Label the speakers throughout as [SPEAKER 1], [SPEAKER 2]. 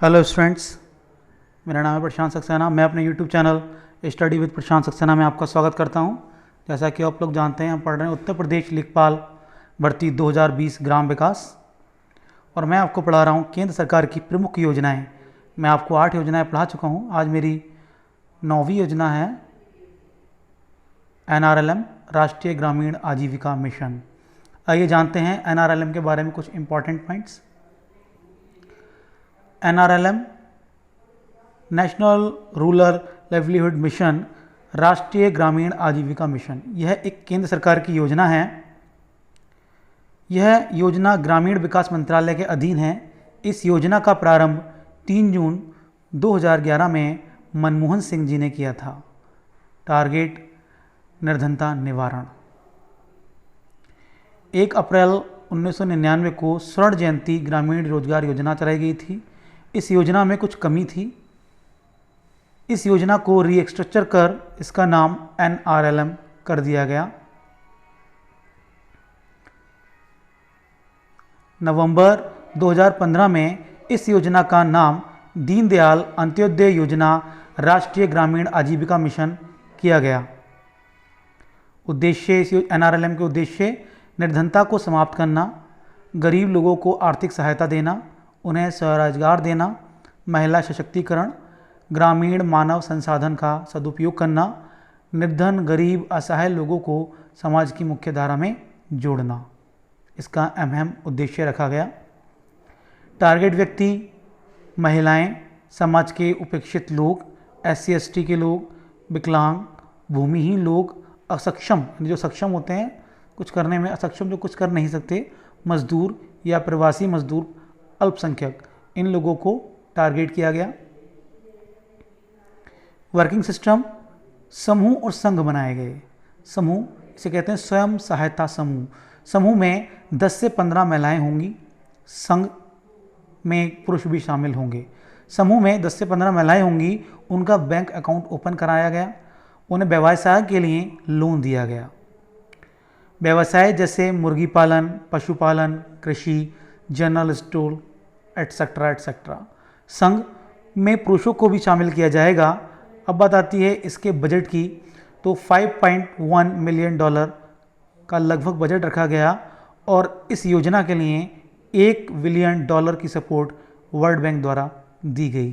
[SPEAKER 1] Hello students, मेरा नाम है प्रशांत सक्सेना। मैं अपने यूट्यूब चैनल स्टडी विद प्रशांत सक्सेना में आपका स्वागत करता हूं। जैसा कि आप लोग जानते हैं, हम पढ़ रहे हैं उत्तर प्रदेश लेखपाल भर्ती 2020 ग्राम विकास, और मैं आपको पढ़ा रहा हूं केंद्र सरकार की प्रमुख योजनाएं। मैं आपको 8 योजनाएं पढ़ा चुका हूं। आज मेरी 9वीं योजना है NRLM, राष्ट्रीय ग्रामीण आजीविका मिशन। आइए जानते हैं NRLM के बारे में कुछ important points. NRLM national rural livelihood mission, राष्ट्रीय ग्रामीण आजीविका मिशन, यह एक केंद्र सरकार की योजना है। यह योजना ग्रामीण विकास मंत्रालय के अधीन है। इस योजना का प्रारंभ 3 जून 2011 में मनमोहन सिंह जी ने किया था। टारगेट निर्धनता निवारण। 1 अप्रैल 1999 को स्वर्ण जयंती ग्रामीण रोजगार योजना चलाई गई थी। इस योजना में कुछ कमी थी। इस योजना को रीस्ट्रक्चर कर इसका नाम NRLM कर दिया गया। नवंबर 2015 में इस योजना का नाम दीनदयाल अंत्योदय योजना राष्ट्रीय ग्रामीण आजीविका मिशन किया गया। उद्देश्य, इस NRLM के उद्देश्य निर्धनता को समाप्त करना, गरीब लोगों को आर्थिक सहायता देना, उन्हें स्वरोजगार देना, महिला सशक्तिकरण, ग्रामीण मानव संसाधन का सदुपयोग करना, निर्धन गरीब असहाय लोगों को समाज की मुख्य धारा में जोड़ना, इसका अहम उद्देश्य रखा गया। टारगेट व्यक्ति महिलाएं, समाज के उपेक्षित लोग, SC/ST के लोग, विकलांग, भूमिहीन लोग, असक्षम, जो सक्षम होते हैं कुछ करने में, असक्षम जो कुछ कर नहीं सकते, मजदूर या प्रवासी मजदूर, अल्पसंख्यक, इन लोगों को टारगेट किया गया। वर्किंग सिस्टम, समूह और संघ बनाए गए। समूह, इसे कहते हैं स्वयं सहायता समूह। समूह में 10 से 15 महिलाएं होंगी, संघ में पुरुष भी शामिल होंगे। समूह में 10 से 15 महिलाएं होंगी, उनका बैंक अकाउंट ओपन कराया गया, उन्हें व्यवसाय के लिए लोन दिया गया। व्यवसाय जैसे मुर्गी पालन, पशुपालन, कृषि, जनरल स्टोर, एटसेट्रा एटसेट्रा। संघ में पुरुषों को भी शामिल किया जाएगा। अब बात आती है इसके बजट की, तो $5.1 मिलियन का लगभग बजट रखा गया, और इस योजना के लिए $1 बिलियन की सपोर्ट वर्ल्ड बैंक द्वारा दी गई।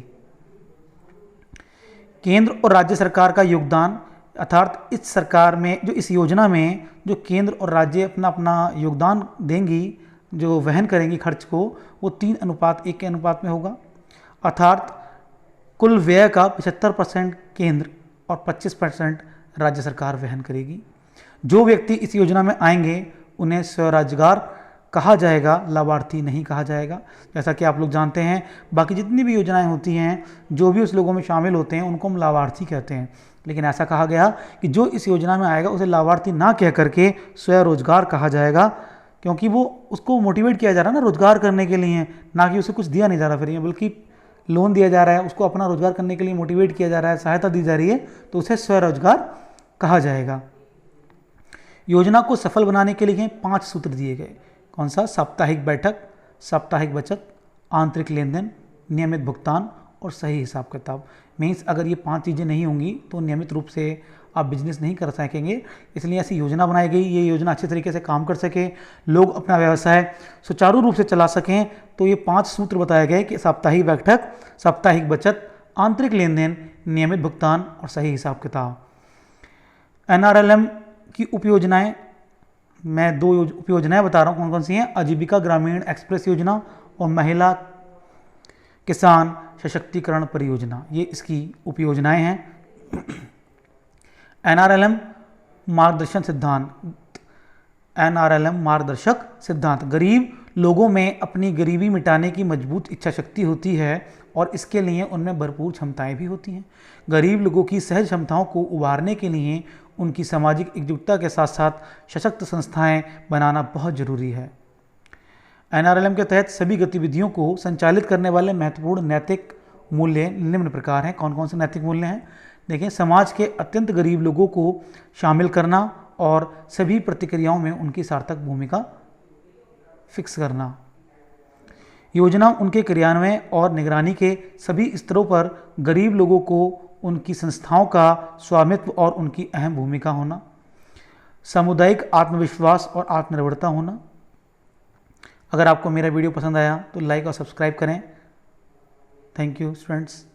[SPEAKER 1] केंद्र और राज्य सरकार का योगदान, अर्थात इस सरकार में जो इस योजना में जो केंद्र और राज्य अपना अपना योगदान देंगी, जो वहन करेंगी खर्च को, वो 3:1 के अनुपात में होगा। अर्थात कुल व्यय का 75% केंद्र और 25% राज्य सरकार वहन करेगी। जो व्यक्ति इस योजना में आएंगे उन्हें स्वरोजगार कहा जाएगा, लाभार्थी नहीं कहा जाएगा। जैसा कि आप लोग जानते हैं, बाकी जितनी भी योजनाएं होती हैं, जो भी उस लोगों में शामिल होते हैं उनको हम लाभार्थी कहते हैं। लेकिन ऐसा कहा गया कि जो इस योजना में आएगा उसे लाभार्थी ना कह करके स्वरोजगार कहा जाएगा, क्योंकि वो उसको मोटिवेट किया जा रहा है ना रोजगार करने के लिए, ना कि उसे कुछ दिया नहीं जा रहा फ्री में, बल्कि लोन दिया जा रहा है, उसको अपना रोजगार करने के लिए मोटिवेट किया जा रहा है, सहायता दी जा रही है, तो उसे स्वरोजगार कहा जाएगा। योजना को सफल बनाने के लिए 5 सूत्र दिए गए। कौन सा? साप्ताहिक बैठक, साप्ताहिक बचत, आंतरिक लेन देन, नियमित भुगतान और सही हिसाब किताब। मीन्स अगर ये 5 चीज़ें नहीं होंगी तो नियमित रूप से आप बिजनेस नहीं कर सकेंगे। इसलिए ऐसी योजना बनाई गई, ये योजना अच्छे तरीके से काम कर सके, लोग अपना व्यवसाय सुचारू रूप से चला सकें। तो ये 5 सूत्र बताए गए कि साप्ताहिक बैठक, साप्ताहिक बचत, आंतरिक लेन देन, नियमित भुगतान और सही हिसाब किताब। NRLM की उपयोजनाएं, मैं 2 उपयोजनाएं बता रहा हूँ कौन कौन सी हैं। आजीविका ग्रामीण एक्सप्रेस योजना और महिला किसान सशक्तिकरण परियोजना, ये इसकी उपयोजनाएं हैं। NRLM मार्गदर्शन सिद्धांत, NRLM मार्गदर्शक सिद्धांत, गरीब लोगों में अपनी गरीबी मिटाने की मजबूत इच्छा शक्ति होती है और इसके लिए उनमें भरपूर क्षमताएं भी होती हैं। गरीब लोगों की सहज क्षमताओं को उभारने के लिए उनकी सामाजिक एकजुटता के साथ साथ सशक्त संस्थाएं बनाना बहुत जरूरी है। NRLM के तहत सभी गतिविधियों को संचालित करने वाले महत्वपूर्ण नैतिक मूल्य निम्न प्रकार हैं। कौन कौन से नैतिक मूल्य हैं? देखिए, समाज के अत्यंत गरीब लोगों को शामिल करना और सभी प्रतिक्रियाओं में उनकी सार्थक भूमिका फिक्स करना। योजना उनके क्रियान्वयन और निगरानी के सभी स्तरों पर गरीब लोगों को उनकी संस्थाओं का स्वामित्व और उनकी अहम भूमिका होना, सामुदायिक आत्मविश्वास और आत्मनिर्भरता होना। अगर आपको मेरा वीडियो पसंद आया तो लाइक और सब्सक्राइब करें। Thank you friends.